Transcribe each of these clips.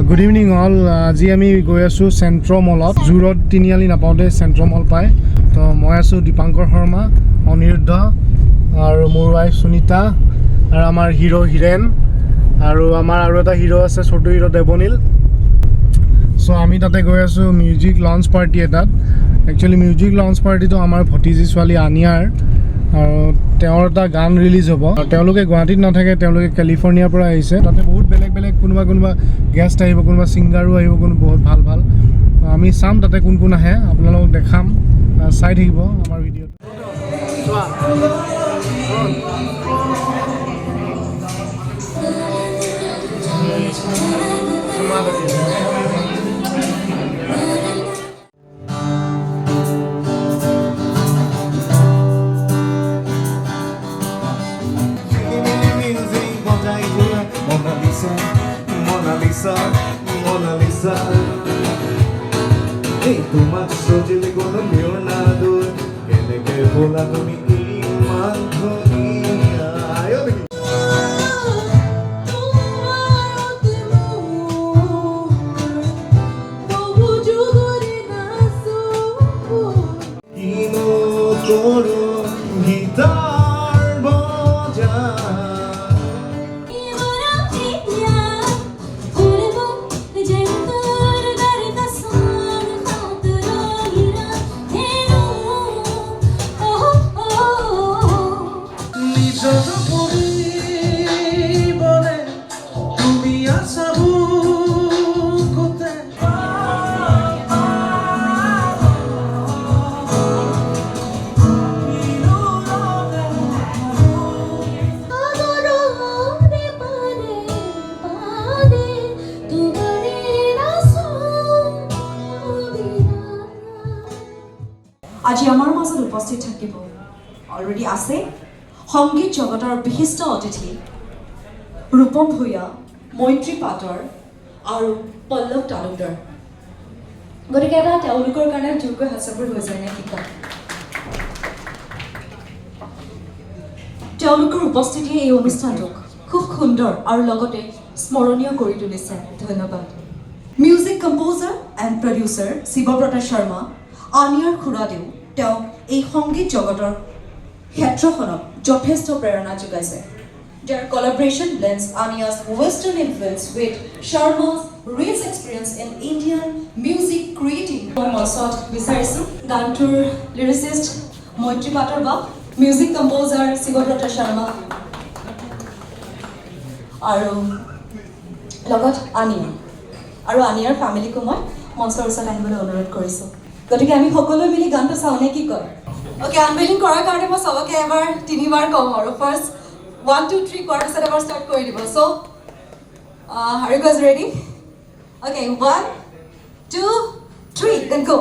Good evening all. আজি আমি গৈ আছো চেন্ট্ৰ মলত জুৰত তিনিআলি নাপাওঁতে চেন্ট্ৰ মল পায় তো মই আছো দীপাংকৰ শৰ্মা অনিৰুদ্ধ আৰু মোৰ ৱাইফ সুনিতা আৰু আমাৰ হিৰো হিৰেন আৰু আমাৰ আৰু এটা হিৰো আছে ছোট হিৰো দেৱনীল সো আমি তাতে গৈ আছো মিউজিক লঞ্চ পাৰ্টি এটাত একচুয়ালি মিউজিক লঞ্চ পাৰ্টিটো আমাৰ ভতিজি ছোৱালী আনিয়াৰ আৰু তেওঁৰ এটা গান ৰিলিজ হ'ব আৰু তেওঁলোকে গুৱাহাটীত নাথাকে তেওঁলোকে কেলিফৰ্ণিয়াৰ পৰা আহিছে তাতে বহুত বেলেগ বেলেগ কোনোবা গেষ্ট আহিব কোনোবা সিংগাৰো আহিব কোনো বহুত ভাল ভাল আমি চাম তাতে কোন কোন আহে আপোনালোকক দেখাম চাই থাকিব আমাৰ ভিডিঅ'টো Mona Lisa Hey, তোমার সজলে কোনো লিওনার্দো কেনে কে বলা তুমি ইমান ধনিয়া আয়ো দেখি কিনো করো গিটার বজা আজি আমাৰ মাজত উপস্থিত থাকিব অলৰেডি আছে সংগীত জগতৰ বিশিষ্ট অতিথি ৰূপম ভূঞা মৈত্ৰী পাটৰ আৰু পল্লৱ তালুকদাৰ গতিকে এটা তেওঁলোকৰ কাৰণে যোগ্য হাস্যবোৰ হৈ যায় নে কি কয় তেওঁলোকৰ উপস্থিতিয়ে এই অনুষ্ঠানটোক খুব সুন্দৰ আৰু লগতে স্মৰণীয় কৰি তুলিছে ধন্যবাদ music composer and producer Shivabrata Sharma আনিয়াৰ খুৰাদেউ তেওঁ এই সংগীত জগতৰ ক্ষেত্ৰখনক যথেষ্ট প্ৰেৰণা যোগাইছে Their collaboration blends Aniya's Western influence with Sharma's rich experience in Indian music creating. মঞ্চত বিচাৰিছোঁ গানটোৰ লিৰিচিষ্ট মৈত্ৰী পাটৰ বা মিউজিক কম্পোজাৰ শিৱব্ৰত শৰ্মা আৰু লগত আনিয়া আৰু আনিয়াৰ ফেমিলিকো মই মঞ্চৰ ওচৰত আহিবলৈ অনুৰোধ কৰিছোঁ গতিকে আমি সকলোৱে মিলি গানটো চাওঁনে কি কয় ওকে আনভেইলিং কৰাৰ কাৰণে মই সবকে এবাৰ তিনিবাৰ কম আৰু ফাৰ্ষ্ট 1 2 3 কোৱাৰ পিছত এবাৰ ষ্টাৰ্ট কৰি দিব so are you guys ready okay 1 2 3 then go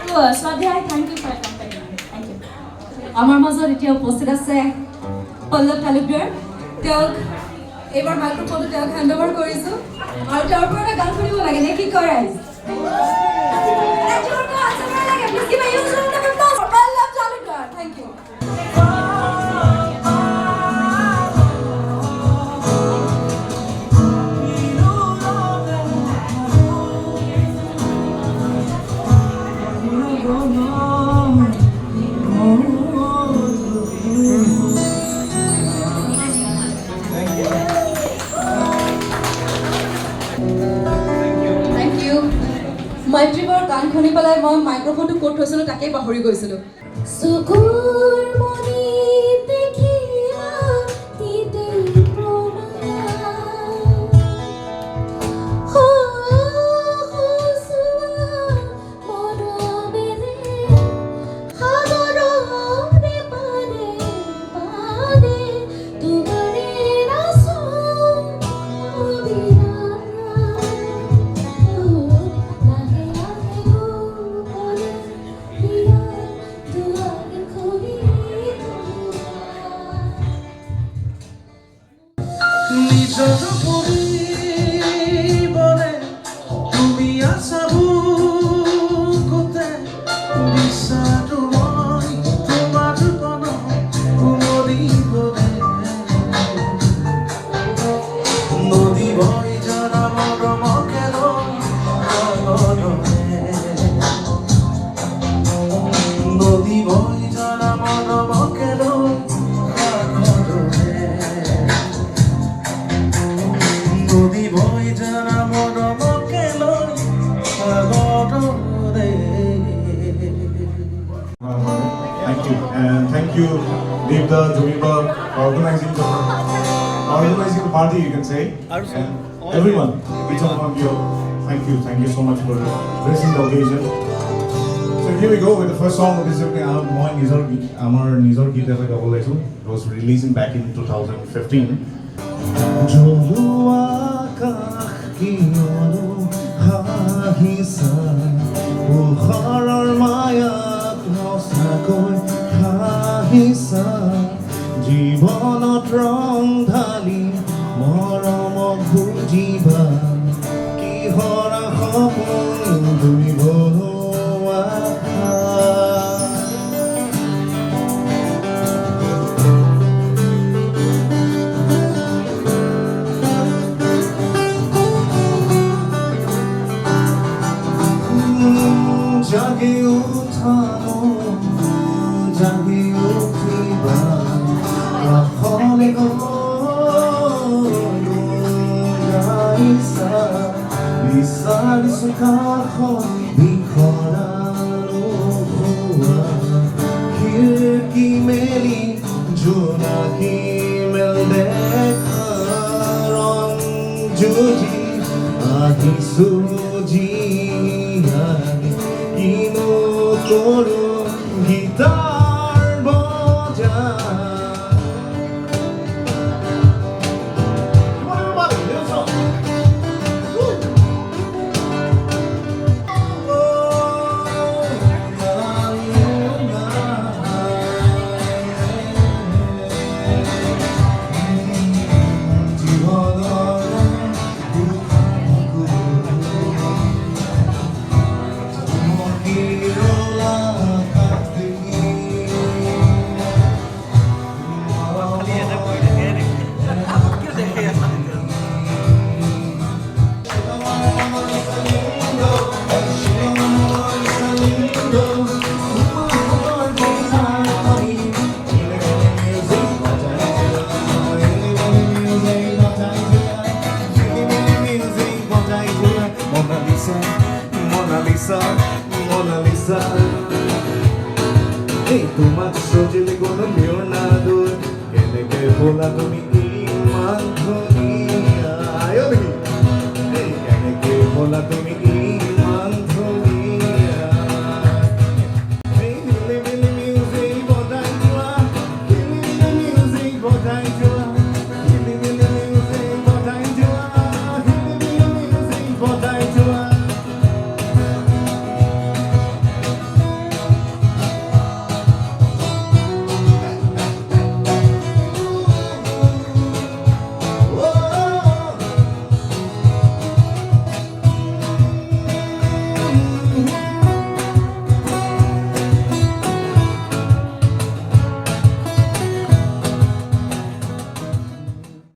Swadhyay, thank you for accompanying me. Thank you. আমাৰ মাজত এতিয়া উপস্থিত আছে পল্লৱ তালুকদাৰ তেওঁক এইবাৰ মাইক্ৰফোনটো তেওঁক হেণ্ড অভাৰ কৰিছোঁ আৰু তেওঁৰ পৰা এটা গান শুনিব লাগে নে কি কয় ৰাইজ পল্লৱ তালুকদাৰ থেংক ইউ মাইত্ৰীবৰ গান শুনি পেলাই মই মাইক্ৰফোনটো ক'ত থৈছিলোঁ তাকেই পাহৰি গৈছিলোঁ Thank you, and thank you, Devda, Jumika, for organizing the party, you can say, and everyone, each one of you, thank you so much for gracing the occasion. So here we go with the first song of this evening. Our Nizar Geet as I double it was released back in 2015. জীৱনত ৰং ঢালি মৰমক বুজিবা কিহৰ সপোন তুমি বনোৱা জাগি উঠা জাগি উঠিবা বিচাৰিছো কাষত বিখৰালো খিৰিকী মেলি জোনাকী মেল দেখা ৰং যুঁজি আহিছো জীয়াই কিনো কৰো গীতাৰ বজা Mona Lisa. Hey, তোমাক সজিলে কোনো মিও না দূর কেনেকে ভোলা তুমি ইমান ধুনীয়া আয়ো দেখি কেনেকে ভোলা তুমি